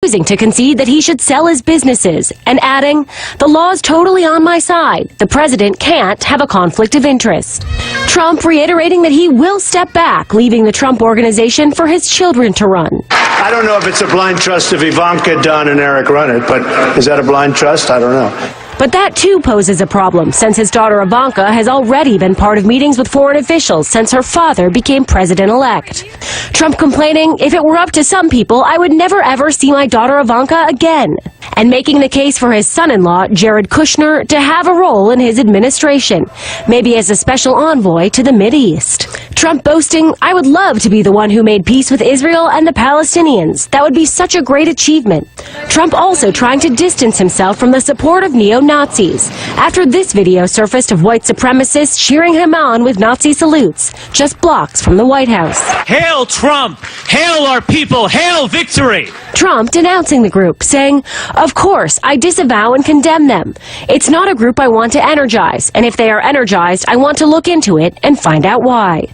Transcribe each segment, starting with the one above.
refusing to concede that he should sell his businesses and adding, "The law's totally on my side. The president can't have a conflict of interest." Trump reiterating that he will step back, leaving the Trump Organization for his children to run. I don't know if it's a blind trust if Ivanka, Don, and Eric run it, but is that a blind trust? I don't know. But that too poses a problem, since his daughter Ivanka has already been part of meetings with foreign officials since her father became president-elect. Trump complaining, "If it were up to some people, I would never ever see my daughter Ivanka again." And making the case for his son-in-law, Jared Kushner, to have a role in his administration, maybe as a special envoy to the Mideast. Trump boasting, "I would love to be the one who made peace with Israel and the Palestinians. That would be such a great achievement." Trump also trying to distance himself from the support of neo-Nazis, after this video surfaced of white supremacists cheering him on with Nazi salutes, just blocks from the White House. Hail Trump! Hail our people! Hail victory! Trump denouncing the group, saying, "Of course, I disavow and condemn them. It's not a group I want to energize, and if they are energized, I want to look into it and find out why."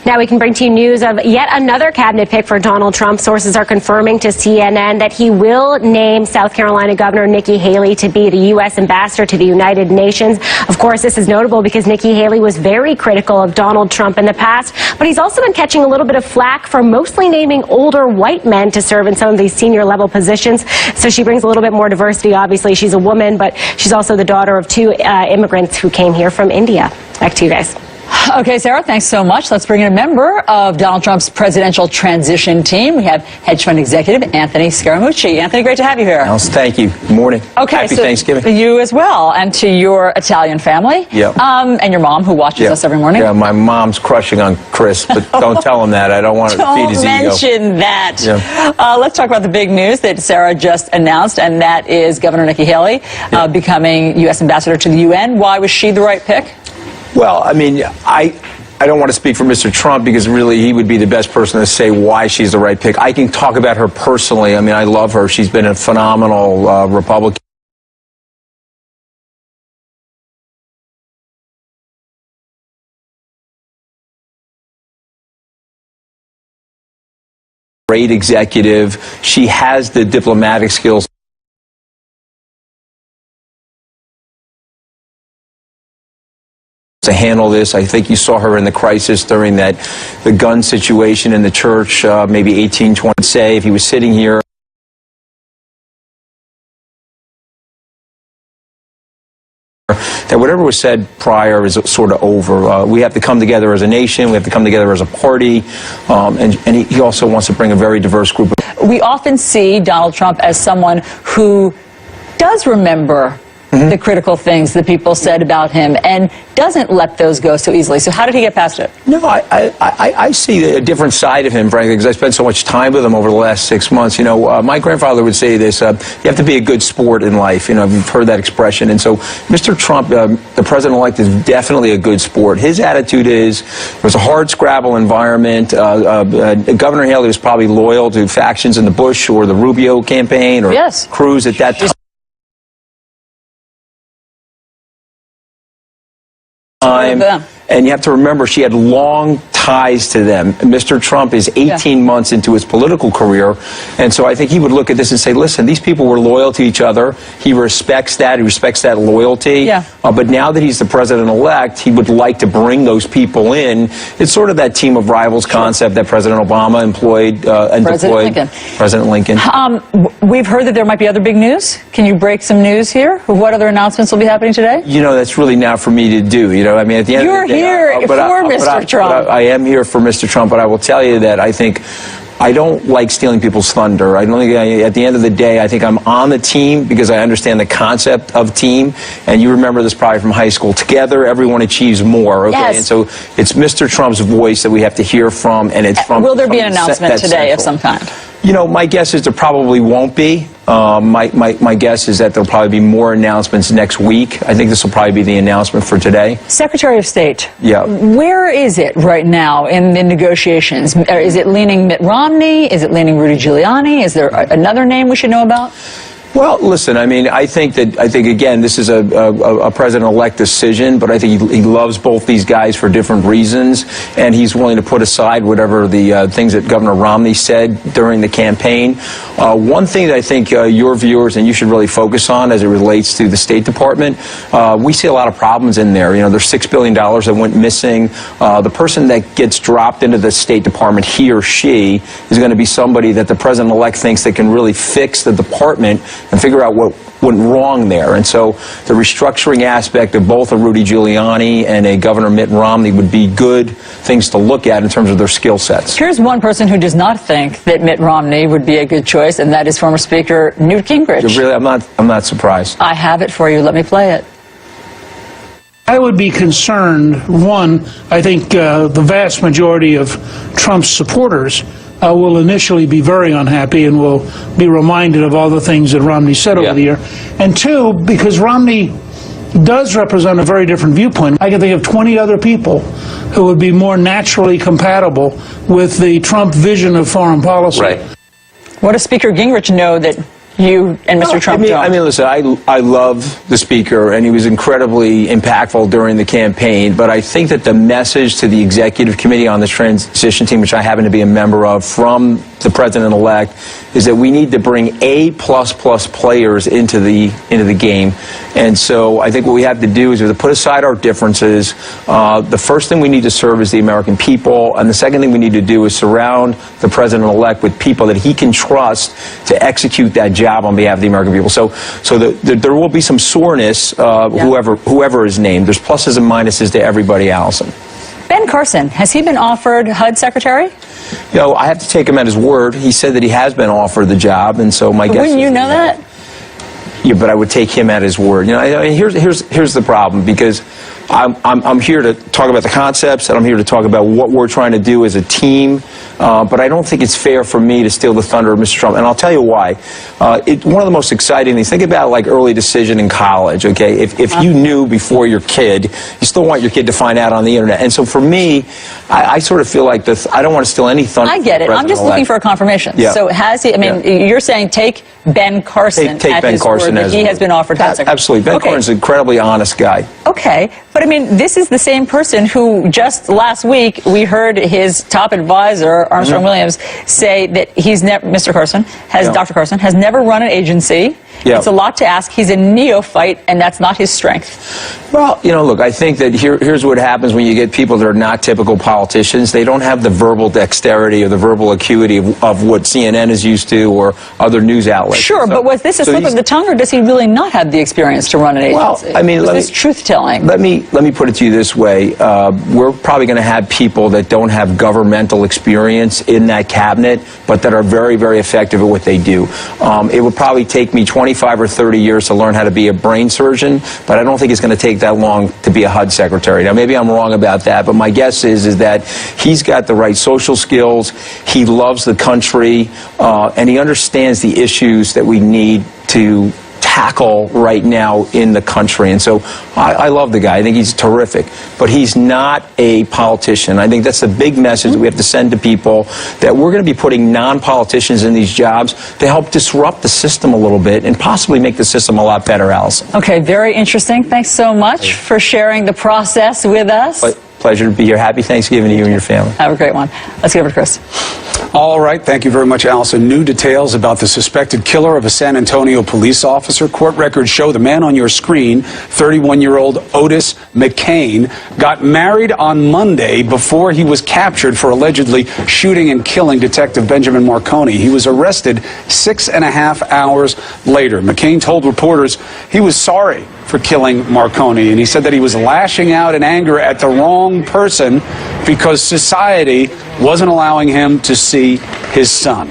Now we can bring to you news of yet another cabinet pick for Donald Trump. Sources are confirming to CNN that he will name South Carolina Governor Nikki Haley to be the U.S. ambassador to the United Nations. Of course, this is notable because Nikki Haley was very critical of Donald Trump in the past, but he's also been catching a little bit of flack for mostly naming older white men to serve in some of these senior level positions. So she brings a little bit more diversity. Obviously, she's a woman, but she's also the daughter of two immigrants who came here from India. Back to you guys. Okay, Sarah, thanks so much. Let's bring in a member of Donald Trump's presidential transition team. We have hedge fund executive Anthony Scaramucci. Anthony, great to have you here. Alice, thank you. Good morning. Okay, Happy so Thanksgiving. You as well, and to your Italian family. Yep. And your mom, who watches us every morning. Yeah, my mom's crushing on Chris, but don't tell him that. I don't want to feed his ego. Don't mention that. Yeah. Let's talk about the big news that Sarah just announced, and that is Governor Nikki Haley becoming U.S. ambassador to the UN. Why was she the right pick? Well, I mean, I don't want to speak for Mr. Trump because really he would be the best person to say why she's the right pick. I can talk about her personally. I mean, I love her. She's been a phenomenal Republican. Great executive. She has the diplomatic skills to handle this. I think you saw her in the crisis during the gun situation in the church, maybe 1820. Say if he was sitting here that whatever was said prior is sort of over. We have to come together as a nation. We have to come together as a party. And he also wants to bring a very diverse group. We often see Donald Trump as someone who does remember the critical things that people said about him and doesn't let those go so easily. So how did he get past it? No, I see a different side of him, frankly, because I spent so much time with him over the last 6 months. You know, my grandfather would say this, you have to be a good sport in life. You know, you've heard that expression. And so Mr. Trump, the president-elect, is definitely a good sport. His attitude is, it was a hard scrabble environment. Governor Haley was probably loyal to factions in the Bush or the Rubio campaign or Cruz at that time. And you have to remember, she had long ties to them. Mr. Trump is 18 months into his political career, and so I think he would look at this and say, listen, these people were loyal to each other. He respects that. He respects that loyalty. But now that he's the president-elect, he would like to bring those people in. It's sort of that team of rivals concept that President Obama employed and deployed. President Lincoln. We've heard that there might be other big news. Can you break some news here? What other announcements will be happening today? You know, that's really not for me to do. You know, I mean, at the end of the day, here for Mr. Trump. I am here for Mr. Trump, but I will tell you that I think I don't like stealing people's thunder. I don't think at the end of the day, I think I'm on the team because I understand the concept of team. And you remember this probably from high school. Together, everyone achieves more. Okay, and so it's Mr. Trump's voice that we have to hear from, and it's from. Will there be an announcement today of some kind? You know, my guess is there probably won't be. My guess is that there'll probably be more announcements next week. I think this will probably be the announcement for today. Secretary of State. Yeah. Where is it right now in the negotiations? Is it leaning Mitt Romney? Is it leaning Rudy Giuliani? Is there another name we should know about? Well, listen, I mean, I think again, this is a president-elect decision, but I think he loves both these guys for different reasons, and he's willing to put aside whatever the things that Governor Romney said during the campaign. One thing that I think your viewers and you should really focus on as it relates to the State Department, we see a lot of problems in there. You know, there's $6 billion that went missing. The person that gets dropped into the State Department, he or she, is going to be somebody that the president-elect thinks that can really fix the department and figure out what went wrong there. And so the restructuring aspect of both a Rudy Giuliani and a Governor Mitt Romney would be good things to look at in terms of their skill sets. Here's one person who does not think that Mitt Romney would be a good choice, and that is former Speaker Newt Gingrich. Really, I'm not surprised. I have it for you. Let me play it. I would be concerned. One, I think the vast majority of Trump's supporters will initially be very unhappy and will be reminded of all the things that Romney said over the year. And two, because Romney does represent a very different viewpoint. I can think of 20 other people who would be more naturally compatible with the Trump vision of foreign policy. Right. What does Speaker Gingrich know that you and Mr. Trump don't? I mean, listen, I love the Speaker, and he was incredibly impactful during the campaign, but I think that the message to the Executive Committee on the Transition Team, which I happen to be a member of, from the President-elect, is that we need to bring A++ players into the game. And so I think what we have to do is we have to put aside our differences. The first thing we need to serve is the American people, and the second thing we need to do is surround the President-elect with people that he can trust to execute that job on behalf of the American people. So there will be some soreness, whoever is named. There's pluses and minuses to everybody, Allison. Ben Carson, has he been offered HUD Secretary? You know, I have to take him at his word. He said that he has been offered the job, and so my guess is... Wouldn't you know that? Yeah, but I would take him at his word. You know, I mean, here's the problem, because I'm here to talk about the concepts, and I'm here to talk about what we're trying to do as a team. But I don't think it's fair for me to steal the thunder of Mr. Trump, and I'll tell you why. One of the most exciting things, think about like early decision in college, okay? If you knew before your kid, you still want your kid to find out on the internet. And so for me, I sort of feel like I don't want to steal any thunder. I get it. I'm just looking for a confirmation. Yeah. So has he, I mean, you're saying take Ben Carson take at Ben his Carson word that as he word. has been offered HUD Secretary. Absolutely. Ben Carson's an incredibly honest guy. Okay. But I mean, this is the same person who just last week we heard his top advisor, Armstrong Williams, say that he's never, Dr. Carson, has never run an agency. It's a lot to ask. He's a neophyte, and that's not his strength. Well, you know, look, I think that here's what happens when you get people that are not typical politicians. They don't have the verbal dexterity or the verbal acuity of what CNN is used to or other news outlets. Sure, but was this a slip of the tongue, or does he really not have the experience to run an agency? Well, I mean, was this truth-telling? Let me put it to you this way. We're probably going to have people that don't have governmental experience in that cabinet, but that are very, very effective at what they do. It would probably take me 25 or 30 years to learn how to be a brain surgeon, but I don't think it's going to take that long to be a HUD secretary. Now, maybe I'm wrong about that, but my guess is that he's got the right social skills, he loves the country, and he understands the issues that we need to tackle right now in the country. And so I love the guy. I think he's terrific. But he's not a politician. I think that's the big message we have to send to people, that we're going to be putting non-politicians in these jobs to help disrupt the system a little bit and possibly make the system a lot better, Allison. Okay, very interesting. Thanks so much for sharing the process with us. Pleasure to be here. Happy Thanksgiving to you and your family. Have a great one. Let's get over to Chris. All right. Thank you very much, Allison. New details about the suspected killer of a San Antonio police officer. Court records show the man on your screen, 31-year-old Otis McCain, got married on Monday before he was captured for allegedly shooting and killing Detective Benjamin Marconi. He was arrested 6.5 hours later. McCain told reporters he was sorry for killing Marconi, and he said that he was lashing out in anger at the wrong person because society wasn't allowing him to see his son.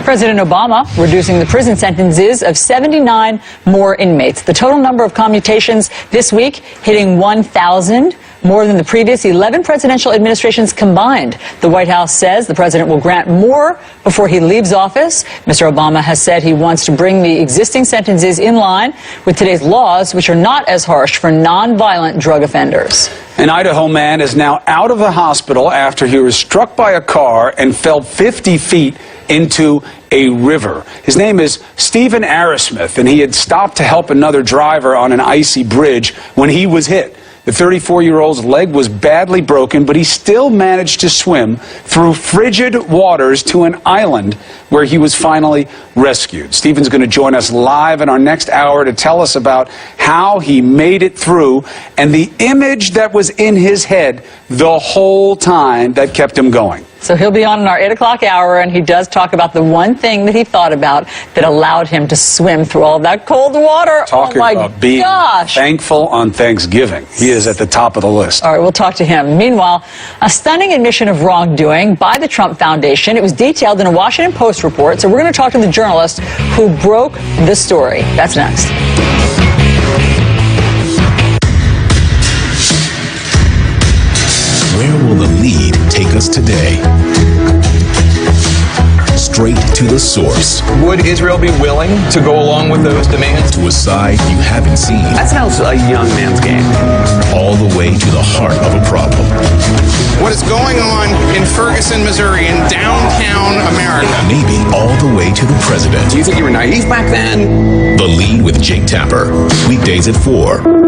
President Obama reducing the prison sentences of 79 more inmates. The total number of commutations this week hitting 1,000, more than the previous 11 presidential administrations combined. The White House says the president will grant more before he leaves office. Mr. Obama has said he wants to bring the existing sentences in line with today's laws, which are not as harsh for nonviolent drug offenders. An Idaho man is now out of the hospital after he was struck by a car and fell 50 feet into a river. His name is Stephen Arrowsmith, and he had stopped to help another driver on an icy bridge when he was hit. The 34-year-old's leg was badly broken, but he still managed to swim through frigid waters to an island where he was finally rescued. Stephen's going to join us live in our next hour to tell us about how he made it through and the image that was in his head the whole time that kept him going. So he'll be on in our 8 o'clock hour, and he does talk about the one thing that he thought about that allowed him to swim through all of that cold water. Talking about being thankful on Thanksgiving. He is at the top of the list. All right, we'll talk to him. Meanwhile, a stunning admission of wrongdoing by the Trump Foundation. It was detailed in a Washington Post report, so we're going to talk to the journalist who broke the story. That's next. Where will the lead take us today? Straight to the source. Would Israel be willing to go along with those demands? To a side you haven't seen. That sounds a young man's game. All the way to the heart of a problem. What is going on in Ferguson, Missouri, in downtown America? Maybe all the way to the president. Do you think you were naive back then? The Lead with Jake Tapper. Weekdays at 4.